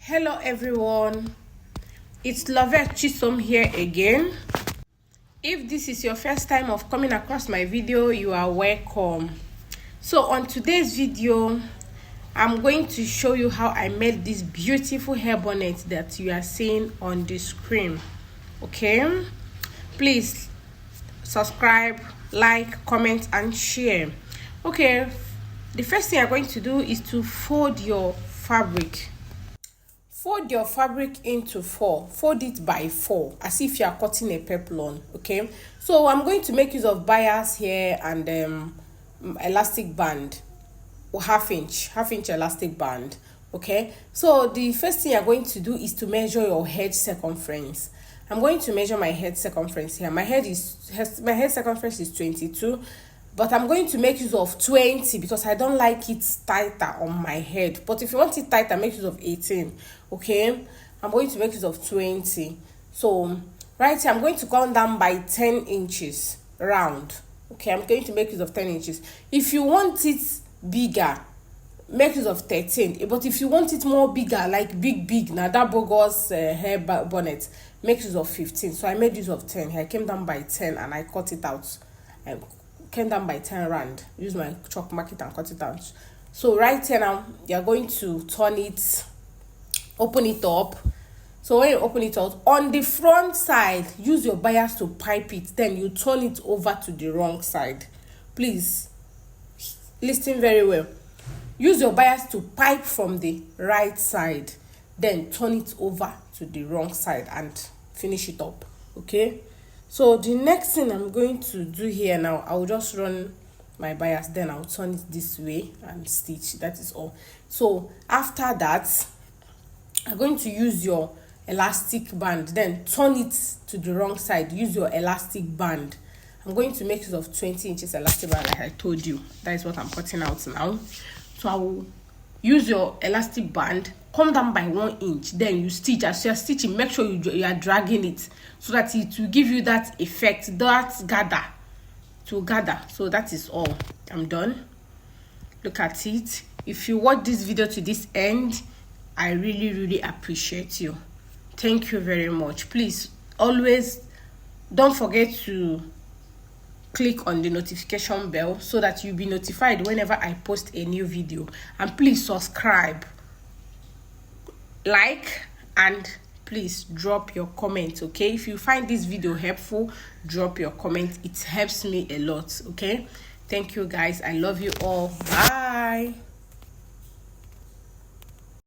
Hello everyone, it's Lovette Chisom here again. If this is your first time of coming across my video, you are welcome. So on today's video, I'm going to show you how I made this beautiful hair bonnet that you are seeing on the screen. Okay, please subscribe, like, comment and share. Okay, the first thing you're going to do is to fold your fabric. Fold your fabric into 4. Fold it by 4 as if you are cutting a peplon. Okay, so I'm going to make use of bias here and elastic band, or half inch elastic band. Okay, so the first thing you're going to do is to measure your head circumference. I'm going to measure my head circumference here. My head circumference is 22, but I'm going to make use of 20 because I don't like it tighter on my head. But if you want it tighter, make use of 18. Okay, I'm going to make use of 20. So right here, I'm going to come down by 10 inches round. Okay, I'm going to make use of 10 inches. If you want it bigger, make use of 13. But if you want it more bigger, like big now that bogus hair bonnet, make use of 15. So I made use of 10. I came down by 10 and I cut it out. I came down by 10 rand. Use my chalk market and cut it out. So right here now, you're going to turn it, open it up. So when you open it out, on the front side, use your bias to pipe it. Then you turn it over to the wrong side. Please listen very well. Use your bias to pipe from the right side, then turn it over to the wrong side and finish it up. Okay, so the next thing I'm going to do here now, I'll just run my bias, then I'll turn it this way and stitch. That is all. So after that, I'm going to use your elastic band, then turn it to the wrong side. Use your elastic band. I'm going to make use of 20 inches elastic band like I told you. That is what I'm cutting out now. So I will use your elastic band, come down by 1 inch, then you stitch. As you're stitching, make sure you are dragging it so that it will give you that effect, that gather. So that is all. I'm done. Look at it. If you watch this video to this end, I really appreciate you. Thank you very much. Please always don't forget to click on the notification bell so that you'll be notified whenever I post a new video. And please subscribe, like, and please drop your comment. Okay, if you find this video helpful, drop your comment. It helps me a lot. Okay, thank you guys. I love you all. Bye.